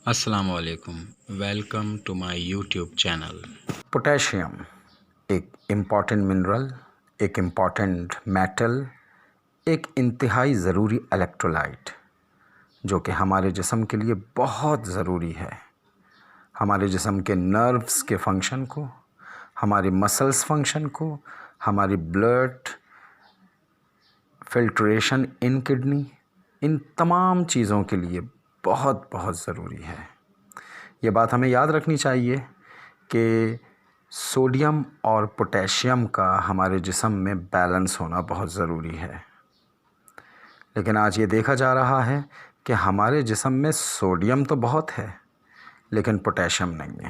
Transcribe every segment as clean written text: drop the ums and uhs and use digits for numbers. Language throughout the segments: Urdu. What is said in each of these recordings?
السلام علیکم، welcome to my YouTube channel. Potassium ایک امپورٹنٹ منرل، ایک امپورٹنٹ میٹل، ایک انتہائی ضروری الیکٹرولائٹ جو کہ ہمارے جسم کے لیے بہت ضروری ہے، ہمارے جسم کے نروز کے فنکشن کو، ہماری مسلز فنکشن کو، ہماری بلڈ فلٹریشن ان کڈنی، ان تمام چیزوں کے لیے بہت بہت ضروری ہے۔ یہ بات ہمیں یاد رکھنی چاہیے کہ سوڈیم اور پوٹیشیم کا ہمارے جسم میں بیلنس ہونا بہت ضروری ہے، لیکن آج یہ دیکھا جا رہا ہے کہ ہمارے جسم میں سوڈیم تو بہت ہے لیکن پوٹیشیم نہیں ہے۔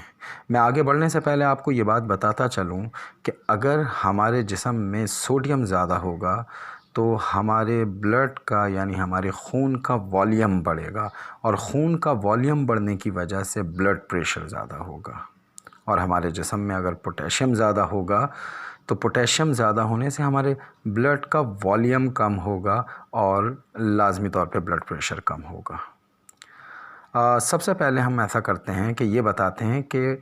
میں آگے بڑھنے سے پہلے آپ کو یہ بات بتاتا چلوں کہ اگر ہمارے جسم میں سوڈیم زیادہ ہوگا تو ہمارے بلڈ کا یعنی ہمارے خون کا والیوم بڑھے گا، اور خون کا والیوم بڑھنے کی وجہ سے بلڈ پریشر زیادہ ہوگا، اور ہمارے جسم میں اگر پوٹیشیم زیادہ ہوگا تو پوٹیشیم زیادہ ہونے سے ہمارے بلڈ کا والیوم کم ہوگا اور لازمی طور پہ بلڈ پریشر کم ہوگا۔ سب سے پہلے ہم ایسا کرتے ہیں کہ یہ بتاتے ہیں کہ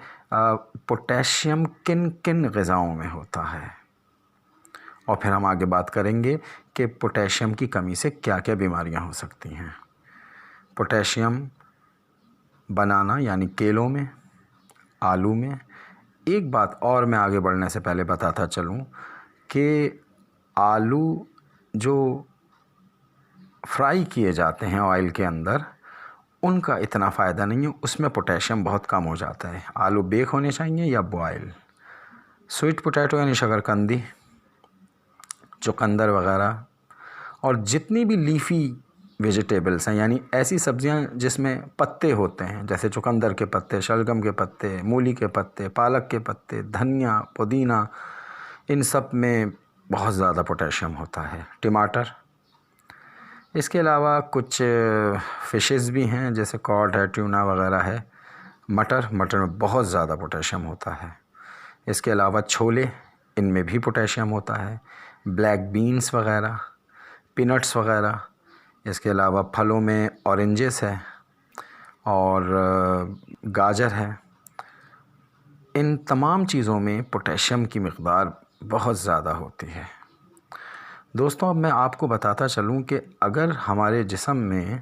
پوٹیشیم کن کن غذاؤں میں ہوتا ہے، اور پھر ہم آگے بات کریں گے کہ پوٹیشیم کی کمی سے کیا کیا بیماریاں ہو سکتی ہیں۔ پوٹیشیم بنانا یعنی کیلوں میں، آلو میں۔ ایک بات اور میں آگے بڑھنے سے پہلے بتاتا چلوں کہ آلو جو فرائی کیے جاتے ہیں آئل کے اندر، ان کا اتنا فائدہ نہیں ہے، اس میں پوٹیشیم بہت کم ہو جاتا ہے۔ آلو بیک ہونے چاہیے یا بوائل۔ سویٹ پوٹیٹو یعنی شکرقندی، چقندر وغیرہ، اور جتنی بھی لیفی ویجیٹیبلس ہیں یعنی ایسی سبزیاں جس میں پتے ہوتے ہیں، جیسے چقندر کے پتے، شلگم کے پتے، مولی کے پتے، پالک کے پتے، دھنیا، پودینہ، ان سب میں بہت زیادہ پوٹیشیم ہوتا ہے۔ ٹماٹر، اس کے علاوہ کچھ فشز بھی ہیں جیسے کاڈ ہے، ٹیونا وغیرہ ہے۔ مٹر میں بہت زیادہ پوٹیشیم ہوتا ہے۔ اس کے علاوہ چھولے، ان میں بھی پوٹیشیم ہوتا ہے۔ بلیک بینز وغیرہ، پینٹس وغیرہ۔ اس کے علاوہ پھلوں میں اورنجز ہے اور گاجر ہے۔ ان تمام چیزوں میں پوٹیشیم کی مقدار بہت زیادہ ہوتی ہے۔ دوستوں، اب میں آپ کو بتاتا چلوں کہ اگر ہمارے جسم میں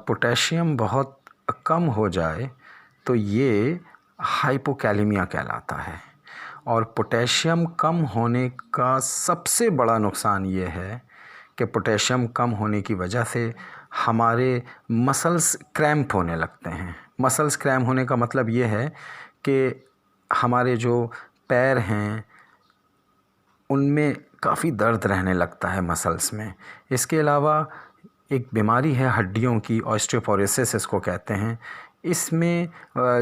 پوٹیشیم بہت کم ہو جائے تو یہ ہائپوکیلیمیا کہلاتا ہے، اور پوٹیشیم کم ہونے کا سب سے بڑا نقصان یہ ہے کہ پوٹیشیم کم ہونے کی وجہ سے ہمارے مسلز کریمپ ہونے لگتے ہیں۔ مسلز کریمپ ہونے کا مطلب یہ ہے کہ ہمارے جو پیر ہیں ان میں کافی درد رہنے لگتا ہے مسلز میں۔ اس کے علاوہ ایک بیماری ہے ہڈیوں کی، آسٹیوپوروسس اس کو کہتے ہیں۔ اس میں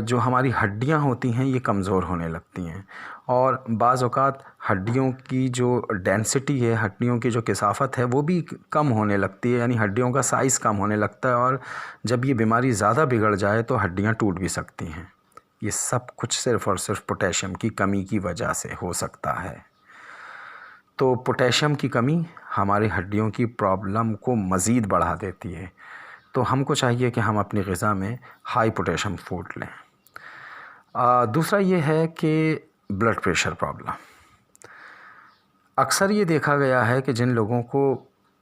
جو ہماری ہڈیاں ہوتی ہیں یہ کمزور ہونے لگتی ہیں، اور بعض اوقات ہڈیوں کی جو ڈینسٹی ہے، ہڈیوں کی جو کثافت ہے وہ بھی کم ہونے لگتی ہے، یعنی ہڈیوں کا سائز کم ہونے لگتا ہے، اور جب یہ بیماری زیادہ بگڑ جائے تو ہڈیاں ٹوٹ بھی سکتی ہیں۔ یہ سب کچھ صرف اور صرف پوٹیشیم کی کمی کی وجہ سے ہو سکتا ہے۔ تو پوٹیشیم کی کمی ہماری ہڈیوں کی پرابلم کو مزید بڑھا دیتی ہے، تو ہم کو چاہیے کہ ہم اپنی غذا میں ہائی پوٹیشیم فوڈ لیں۔ دوسرا یہ ہے کہ بلڈ پریشر پرابلم۔ اکثر یہ دیکھا گیا ہے کہ جن لوگوں کو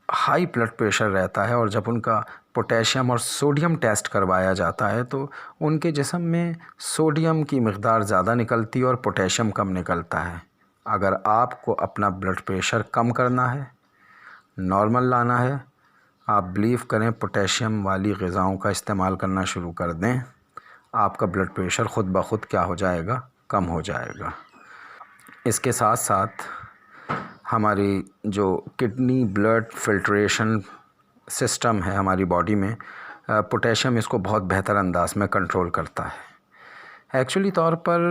ہائی بلڈ پریشر رہتا ہے اور جب ان کا پوٹیشیم اور سوڈیم ٹیسٹ کروایا جاتا ہے تو ان کے جسم میں سوڈیم کی مقدار زیادہ نکلتی ہے اور پوٹیشیم کم نکلتا ہے۔ اگر آپ کو اپنا بلڈ پریشر کم کرنا ہے، نارمل لانا ہے، آپ بلیو کریں پوٹیشیم والی غذاؤں کا استعمال کرنا شروع کر دیں، آپ کا بلڈ پریشر خود بخود کیا ہو جائے گا؟ کم ہو جائے گا۔ اس کے ساتھ ساتھ ہماری جو کڈنی بلڈ فلٹریشن سسٹم ہے ہماری باڈی میں، پوٹیشیم اس کو بہت بہتر انداز میں کنٹرول کرتا ہے۔ ایکچولی طور پر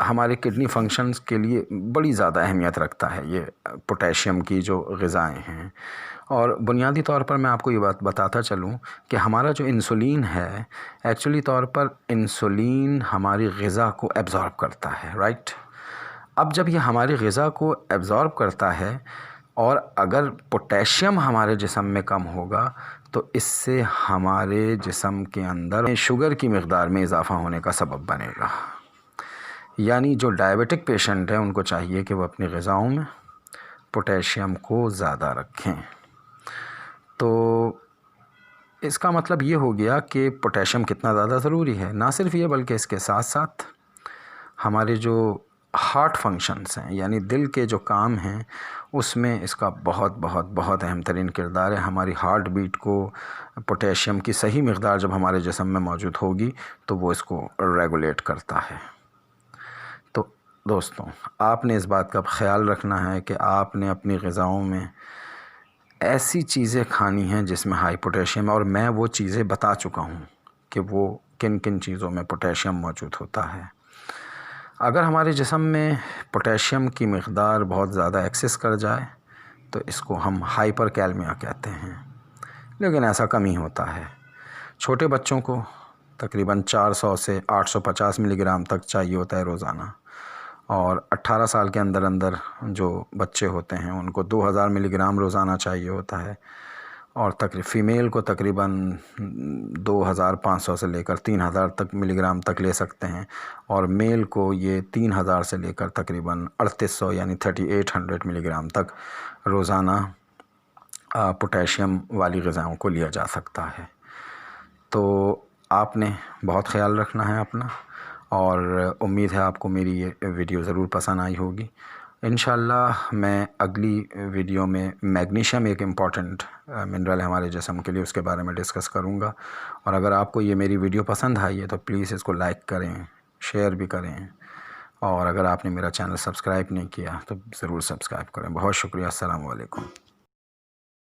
ہمارے کڈنی فنکشنز کے لیے بڑی زیادہ اہمیت رکھتا ہے یہ پوٹیشیم کی جو غذائیں ہیں، اور بنیادی طور پر میں آپ کو یہ بات بتاتا چلوں کہ ہمارا جو انسولین ہے، ایکچولی طور پر انسولین ہماری غذا کو ایبزارب کرتا ہے، رائٹ؟ اب جب یہ ہماری غذا کو ایبزارب کرتا ہے اور اگر پوٹیشیم ہمارے جسم میں کم ہوگا تو اس سے ہمارے جسم کے اندر شوگر کی مقدار میں اضافہ ہونے کا سبب بنے گا. یعنی جو ڈائبٹک پیشنٹ ہیں ان کو چاہیے کہ وہ اپنی غذاؤں میں پوٹیشیم کو زیادہ رکھیں. تو اس کا مطلب یہ ہو گیا کہ پوٹیشیم کتنا زیادہ ضروری ہے. نہ صرف یہ بلکہ اس کے ساتھ ساتھ ہمارے جو ہارٹ فنکشنز ہیں یعنی دل کے جو کام ہیں اس میں اس کا بہت بہت بہت اہم ترین کردار ہے. ہماری ہارٹ بیٹ کو پوٹیشیم کی صحیح مقدار جب ہمارے جسم میں موجود ہوگی تو وہ اس کو ریگولیٹ کرتا ہے. تو دوستوں آپ نے اس بات کا خیال رکھنا ہے کہ آپ نے اپنی غذاؤں میں ایسی چیزیں کھانی ہیں جس میں ہائی پوٹیشیم ہے، اور میں وہ چیزیں بتا چکا ہوں کہ وہ کن کن چیزوں میں پوٹیشیم موجود ہوتا ہے. اگر ہمارے جسم میں پوٹیشیم کی مقدار بہت زیادہ ایکسس کر جائے تو اس کو ہم ہائپر کیلمیا کہتے ہیں، لیکن ایسا کم ہی ہوتا ہے. چھوٹے بچوں کو تقریباً 400 سے 850 ملی گرام تک چاہیے ہوتا ہے روزانہ، اور 18 سال کے اندر اندر جو بچے ہوتے ہیں ان کو 2000 ملی گرام روزانہ چاہیے ہوتا ہے، اور فیمیل کو تقریباً 2500 سے لے کر 3000 تک ملی گرام تک لے سکتے ہیں، اور میل کو یہ 3000 سے لے کر تقریباً 3800 یعنی 3800 ملی گرام تک روزانہ پوٹیشیم والی غذاؤں کو لیا جا سکتا ہے. تو آپ نے بہت خیال رکھنا ہے اپنا، اور امید ہے آپ کو میری یہ ویڈیو ضرور پسند آئی ہوگی. انشاءاللہ میں اگلی ویڈیو میں میگنیشیم ایک امپورٹنٹ منرل ہے ہمارے جسم کے لیے، اس کے بارے میں ڈسکس کروں گا. اور اگر آپ کو یہ میری ویڈیو پسند آئی ہے تو پلیز اس کو لائک کریں، شیئر بھی کریں، اور اگر آپ نے میرا چینل سبسکرائب نہیں کیا تو ضرور سبسکرائب کریں. بہت شکریہ. السلام علیکم.